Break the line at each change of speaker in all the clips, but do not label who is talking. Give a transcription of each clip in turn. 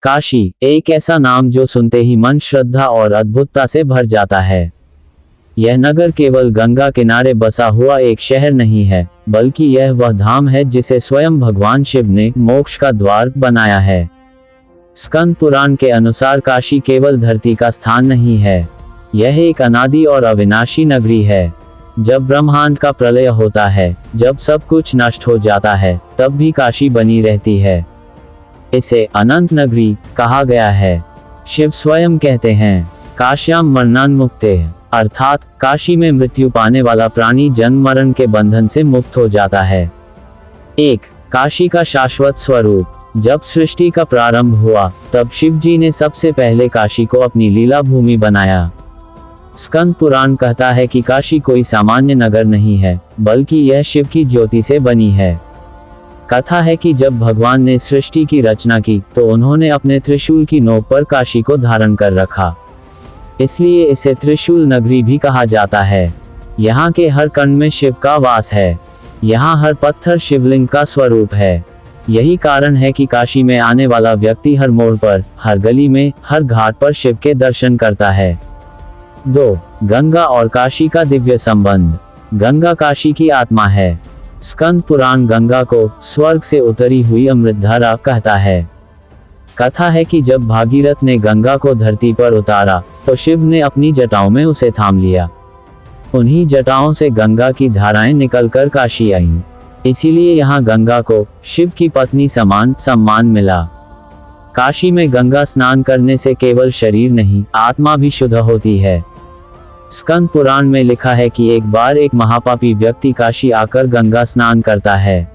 काशी एक ऐसा नाम जो सुनते ही मन श्रद्धा और अद्भुतता से भर जाता है। यह नगर केवल गंगा किनारे बसा हुआ एक शहर नहीं है, बल्कि यह वह धाम है जिसे स्वयं भगवान शिव ने मोक्ष का द्वार बनाया है। स्कंद पुराण के अनुसार काशी केवल धरती का स्थान नहीं है, यह एक अनादि और अविनाशी नगरी है। जब ब्रह्मांड का प्रलय होता है, जब सब कुछ नष्ट हो जाता है, तब भी काशी बनी रहती है। इसे अनंत नगरी कहा गया है। शिव स्वयं कहते हैं, काश्याम मरणान्मुक्ते, अर्थात काशी में मृत्यु पाने वाला प्राणी जन्म मरण के बंधन से मुक्त हो जाता है। एक काशी का शाश्वत स्वरूप। जब सृष्टि का प्रारंभ हुआ, तब शिव जी ने सबसे पहले काशी को अपनी लीला भूमि बनाया। स्कंद पुराण कहता है कि काशी कोई सामान्य नगर नहीं है, बल्कि यह शिव की ज्योति से बनी है। कथा है कि जब भगवान ने सृष्टि की रचना की, तो उन्होंने अपने त्रिशूल की नोक पर काशी को धारण कर रखा। इसलिए इसे त्रिशूल नगरी भी कहा जाता है। यहाँ के हर कण में शिव का वास है। यहाँ हर पत्थर शिवलिंग का स्वरूप है। यही कारण है कि काशी में आने वाला व्यक्ति हर मोड़ पर, हर गली में, हर घाट पर शिव के दर्शन करता है। 2. गंगा और काशी का दिव्य संबंध। गंगा काशी की आत्मा है। स्कंद पुराण गंगा को स्वर्ग से उतरी हुई अमृतधारा कहता है। कथा है कि जब भागीरथ ने गंगा को धरती पर उतारा, तो शिव ने अपनी जटाओं में उसे थाम लिया। उन्हीं जटाओं से गंगा की धाराएं निकलकर काशी आईं। इसीलिए यहाँ गंगा को शिव की पत्नी समान सम्मान मिला। काशी में गंगा स्नान करने से केवल शरीर नहीं, आत्मा भी शुद्ध होती है। स्कंद पुराण में लिखा है कि एक बार एक महापापी व्यक्ति काशी आकर गंगा स्नान करता है।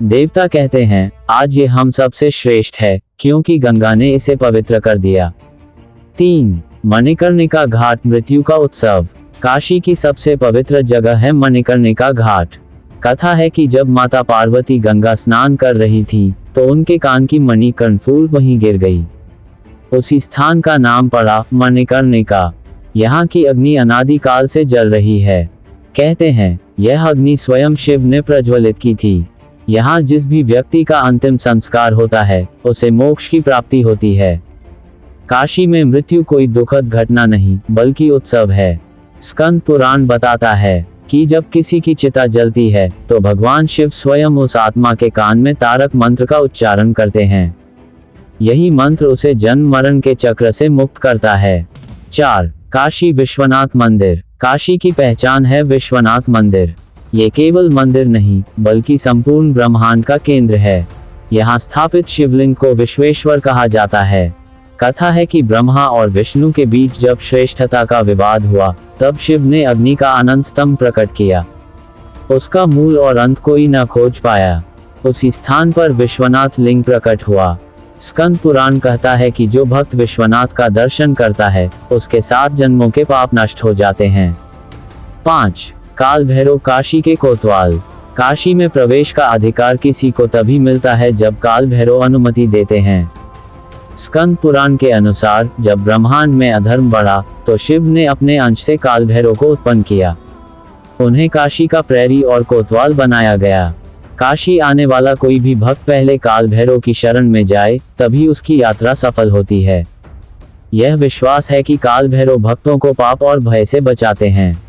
देवता कहते हैं, आज ये हम सबसे श्रेष्ठ है, क्योंकि गंगा ने इसे पवित्र कर दिया। 3. मणिकर्णिका घाट मृत्यु का उत्सव। काशी की सबसे पवित्र जगह है मणिकर्णिका घाट। कथा है कि जब माता पार्वती गंगा स्नान कर रही थी, तो उनके कान की मणि कर्णफूल वहीं गिर गई। उसी स्थान का नाम पड़ा मणिकर्णिका। यहाँ की अग्नि अनादि काल से जल रही है। कहते हैं, यह अग्नि स्वयं शिव ने प्रज्वलित की थी। यहाँ जिस भी व्यक्ति का अंतिम संस्कार होता है, उसे मोक्ष की प्राप्ति होती है। काशी में मृत्यु कोई दुखद घटना नहीं, बल्कि उत्सव है। स्कंद पुराण बताता है कि जब किसी की चिता जलती है, तो भगवान शिव स्वयं उस आत्मा के कान में तारक मंत्र का उच्चारण करते हैं। यही मंत्र उसे जन्म मरण के चक्र से मुक्त करता है। 4. काशी विश्वनाथ मंदिर। काशी की पहचान है विश्वनाथ मंदिर। ये केवल मंदिर नहीं, बल्कि संपूर्ण ब्रह्मांड का केंद्र है। यहाँ स्थापित शिवलिंग को विश्वेश्वर कहा जाता है। कथा है कि ब्रह्मा और विष्णु के बीच जब श्रेष्ठता का विवाद हुआ, तब शिव ने अग्नि का अनंत स्तंभ प्रकट किया। उसका मूल और अंत कोई न खोज पाया। उसी स्थान पर विश्वनाथ लिंग प्रकट हुआ। स्कंद पुराण कहता है कि जो भक्त विश्वनाथ का दर्शन करता है, उसके 7 जन्मों के पाप नष्ट हो जाते हैं। 5. काल भैरव काशी के कोतवाल। काशी में प्रवेश का अधिकार किसी को तभी मिलता है जब काल भैरव अनुमति देते हैं। स्कंद पुराण के अनुसार जब ब्रह्मांड में अधर्म बढ़ा, तो शिव ने अपने अंश से काल भैरव को उत्पन्न किया। उन्हें काशी का प्रहरी और कोतवाल बनाया गया। काशी आने वाला कोई भी भक्त पहले काल भैरव की शरण में जाए, तभी उसकी यात्रा सफल होती है। यह विश्वास है कि काल भैरव भक्तों को पाप और भय से बचाते हैं।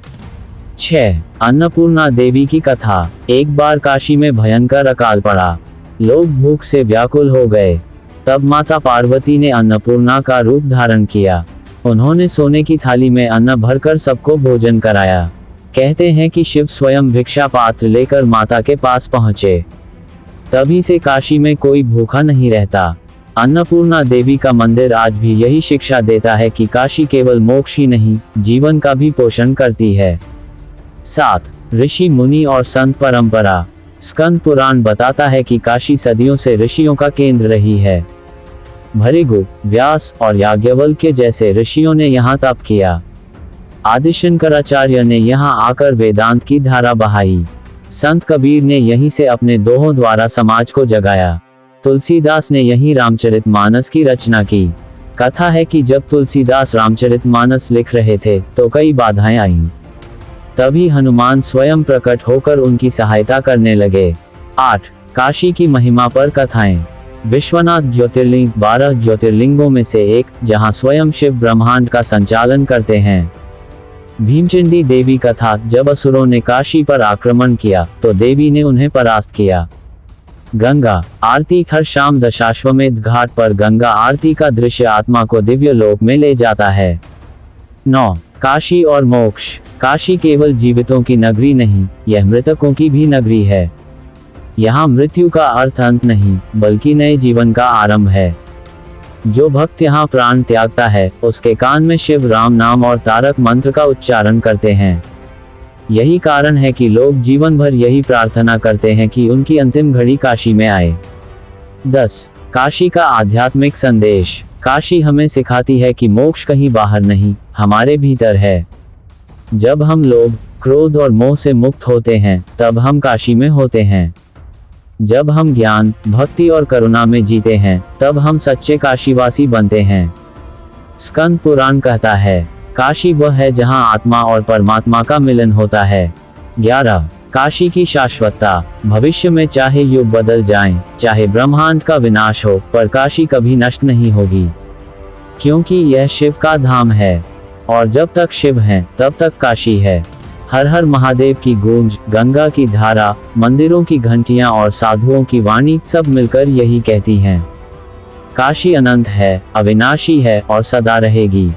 6. अन्नपूर्णा देवी की कथा। एक बार काशी में भयंकर अकाल पड़ा। लोग भूख से व्याकुल हो गए। तब माता पार्वती ने अन्नपूर्णा का रूप धारण किया। उन्होंने सोने की थाली में अन्न भरकर सबको भोजन कराया। कहते हैं कि शिव स्वयं भिक्षा पात्र लेकर माता के पास पहुंचे। तभी से काशी में कोई भूखा नहीं रहता। अन्नपूर्णा देवी का मंदिर आज भी यही शिक्षा देता है कि काशी केवल मोक्ष ही नहीं, जीवन का भी पोषण करती है। 7. ऋषि मुनि और संत परंपरा। स्कंद पुराण बताता है कि काशी सदियों से ऋषियों का केंद्र रही है। भृगु, व्यास और याज्ञवल्क्य जैसे ऋषियों ने यहाँ तप किया। आदि शंकराचार्य ने यहाँ आकर वेदांत की धारा बहाई। संत कबीर ने यहीं से अपने दोहों द्वारा समाज को जगाया। तुलसीदास ने यहीं रामचरितमानस की रचना की। कथा है कि जब तुलसीदास रामचरितमानस लिख रहे थे, तो कई बाधाएं आईं। तभी हनुमान स्वयं प्रकट होकर उनकी सहायता करने लगे। 8. काशी की महिमा पर कथाएं। विश्वनाथ ज्योतिर्लिंग 12 ज्योतिर्लिंगों में से एक, जहां स्वयं शिव ब्रह्मांड का संचालन करते हैं। भीमचंडी देवी कथा, जब असुरों ने काशी पर आक्रमण किया तो देवी ने उन्हें परास्त किया। गंगा आरती, हर शाम दशाश्वमेध घाट पर गंगा आरती का दृश्य आत्मा को दिव्य लोक में ले जाता है। 9. काशी और मोक्ष। काशी केवल जीवितों की नगरी नहीं, यह मृतकों की भी नगरी है। यहाँ मृत्यु का अर्थ अंत नहीं, बल्कि नए जीवन का आरंभ है। जो भक्त यहाँ प्राण त्यागता है, उसके कान में शिव राम नाम और तारक मंत्र का उच्चारण करते हैं। यही कारण है कि लोग जीवन भर यही प्रार्थना करते हैं कि उनकी अंतिम घड़ी काशी में आए। 10. काशी का आध्यात्मिक संदेश। काशी हमें सिखाती है कि मोक्ष कहीं बाहर नहीं, हमारे भीतर है। जब हम लोभ, क्रोध और मोह से मुक्त होते हैं, तब हम काशी में होते हैं। जब हम ज्ञान, भक्ति और करुणा में जीते हैं, तब हम सच्चे काशीवासी बनते हैं। स्कंद पुराण कहता है, काशी वह है जहां आत्मा और परमात्मा का मिलन होता है। 11. काशी की शाश्वतता। भविष्य में चाहे युग बदल जाएं, चाहे ब्रह्मांड का विनाश हो, पर काशी कभी नष्ट नहीं होगी, क्योंकि यह शिव का धाम है, और जब तक शिव हैं, तब तक काशी है। हर हर महादेव की गूंज, गंगा की धारा, मंदिरों की घंटियां और साधुओं की वाणी सब मिलकर यही कहती हैं, काशी अनंत है, अविनाशी है और सदा रहेगी।